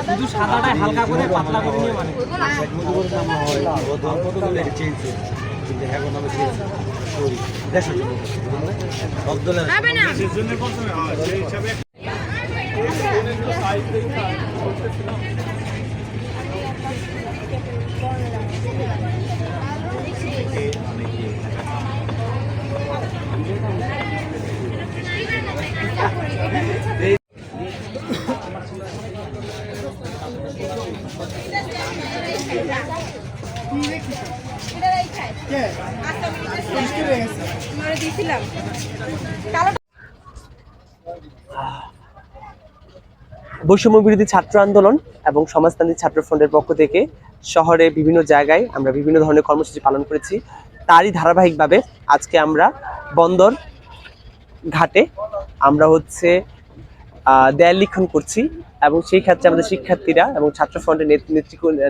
শুধু সাদাটাই হালকা করে পাতলা করে নিয়ে মানে বৈষম্য বিরোধী ছাত্র আন্দোলন এবং সমাজতান্ত্রিক ছাত্র ফ্রন্টের পক্ষ থেকে শহরে বিভিন্ন জায়গায় আমরা বিভিন্ন ধরনের কর্মসূচি পালন করেছি। তারই ধারাবাহিকভাবে আজকে আমরা বন্দর ঘাটে আমরা দেয়াল লিখন করছি এবং সেই ক্ষেত্রে আমাদের শিক্ষার্থীরা এবং ছাত্র ফ্রন্টের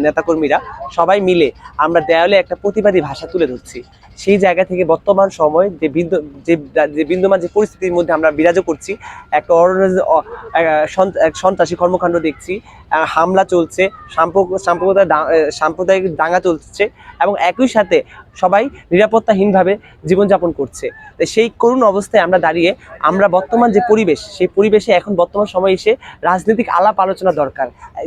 নেতাকর্মীরা সবাই মিলে আমরা দেয়ালে একটা প্রতিবাদী ভাষা তুলে ধরছি। সেই জায়গা থেকে বর্তমান সময় যে বিদ্যমান যে পরিস্থিতির মধ্যে আমরা বিরাজ করছি, একটা সন্ত্রাসী কর্মকাণ্ড দেখছি, হামলা চলছে, সাম্প্রদায়িক দাঙ্গা চলছে এবং একই সাথে সবাই নিরাপত্তাহীনভাবে জীবনযাপন করছে। সেই করুণ অবস্থায় আমরা দাঁড়িয়ে আমরা বর্তমান যে পরিবেশ, সেই পরিবেশে এখন বর্তমান সময় এসে রাজনৈতিক আলাপ আলোচনা দরকার।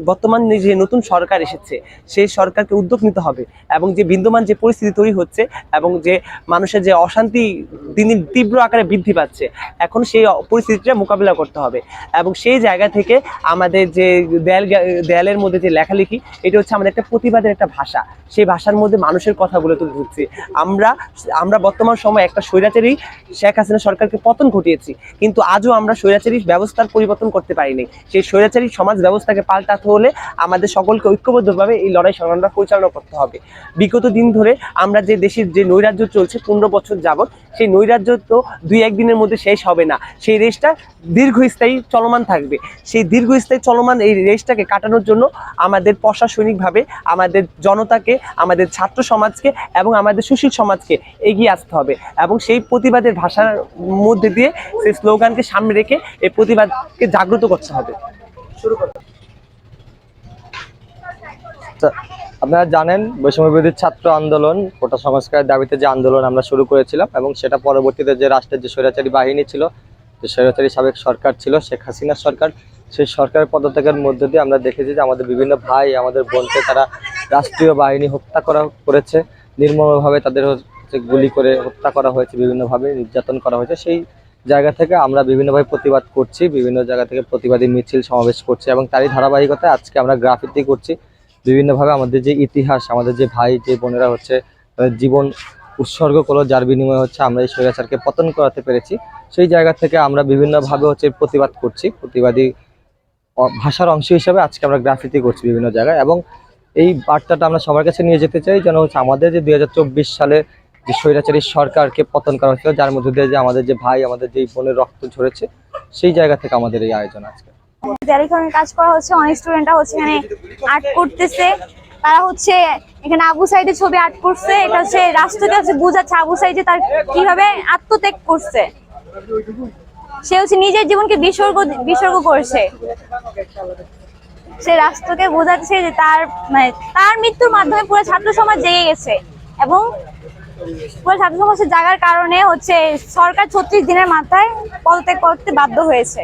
বর্তমান যে নতুন সরকার এসেছে সেই সরকারকে উদ্যোগ নিতে হবে এবং যে বিদ্যমান যে পরিস্থিতি তৈরি হচ্ছে এবং যে মানুষের যে অশান্তি দিন তীব্র আকারে বৃদ্ধি পাচ্ছে, এখন সেই পরিস্থিতিটা মোকাবিলা করতে হবে এবং সেই জায়গা থেকে আমাদের যে দেয়ালের মধ্যে যে লেখালেখি, এটা হচ্ছে আমাদের একটা প্রতিবাদের একটা ভাষা। সেই ভাষার মধ্যে মানুষের কথাগুলো তুলে ধরছি। আমরা বর্তমান সময় একটা স্বৈরাচারী শেখ হাসিনা সরকারকে পতন ঘটিয়েছি, কিন্তু আজও আমরা স্বৈরাচারী ব্যবস্থার পরিবর্তন করতে পারিনি। সেই স্বৈরাচারী সমাজ ব্যবস্থাকে পাল্টাতে হলে আমাদের সকলকে ঐক্যবদ্ধভাবে এই লড়াই সংগ্রামটা পরিচালনা করতে হবে। বিগত দিন ধরে আমরা যে দেশের যে নৈরাজ্য চলছে 15 বছর যাবৎ, সেই নৈরাজ্য তো 2-1 দিনের মধ্যে শেষ হবে না। সেই রেসটা দীর্ঘস্থায়ী চলমান থাকবে। সেই দীর্ঘস্থায়ী চলমান এই রেসটাকে কাটানোর জন্য আমাদের প্রশাসনিকভাবে আমাদের জনতাকে, আমাদের ছাত্র সমাজকে এবং আমাদের সুশীল সমাজকে এগিয়ে আসতে হবে এবং সেই প্রতিবাদের ভাষার মধ্যে দিয়ে সেই স্লোগানকে সামনে রেখে এই প্রতিবাদকে জাগ্রত করতে হবে। শুরু করতে আপনারা জানেন বৈষম্য বিরোধী ছাত্র আন্দোলন, কোটা সংস্কারের দাবিতে যে আন্দোলন আমরা শুরু করেছিলাম এবং সেটা পরবর্তীতে যে রাষ্ট্রের যে স্বৈরাচারী বাহিনী ছিল, যে স্বৈরাচারী সাবেক সরকার ছিল শেখ হাসিনা সরকার, সেই সরকারের পদত্যাগের মধ্য দিয়ে আমরা দেখেছি যে আমাদের বিভিন্ন ভাই, আমাদের বোনকে তারা রাষ্ট্রীয় বাহিনী হত্যা করেছে, নির্মমভাবে তাদের গুলি করে হত্যা করা হয়েছে, বিভিন্নভাবে নির্যাতন করা হয়েছে। সেই জায়গা থেকে আমরা বিভিন্নভাবে প্রতিবাদ করছি, বিভিন্ন জায়গা থেকে প্রতিবাদী মিছিল সমাবেশ করছি এবং তারই ধারাবাহিকতায় আজকে আমরা গ্রাফিতি করছি। বিভিন্নভাবে আমাদের যে ইতিহাস, আমাদের যে ভাই যে বোনেরা জীবন উৎসর্গ করলো, যার বিনিময়ে আমরা এই স্বৈরাচারকে পতন করাতে পেরেছি, সেই জায়গা থেকে আমরা বিভিন্নভাবে প্রতিবাদ করছি। প্রতিবাদী ভাষার অংশ হিসেবে আজকে আমরা গ্রাফিতি করছি বিভিন্ন জায়গায় এবং এই বার্তাটা আমরা সবার কাছে নিয়ে যেতে চাই, যেন আমাদের যে 2024 সালে যে স্বৈরাচারী সরকারকে পতন করা হয়েছিল, যার মধ্যে দিয়ে যে আমাদের যে ভাই, আমাদের যে বোনের রক্ত ঝরেছে, সেই জায়গা থেকে আমাদের এই আয়োজন আজকে। কাজ করা হচ্ছে, অনেক স্টুডেন্টরা এখানে আর্ট করতেছে। তারা এখানে আবু সাইদের ছবি আর্ট করছে। এটা রাষ্ট্রকে বুঝাচ্ছে আবু সাইদ তার কিভাবে আত্মত্যাগ করছে। সে নিজের জীবনকে বিসর্গ করছে। সে রাষ্ট্রকে বোঝাচ্ছে যে তার মৃত্যুর মাধ্যমে পুরো ছাত্র সমাজ জেগে গেছে এবং পুরো ছাত্র সমাজের জাগার কারণে সরকার 36 দিনের মাথায় পদত্যাগ করতে বাধ্য হয়েছে।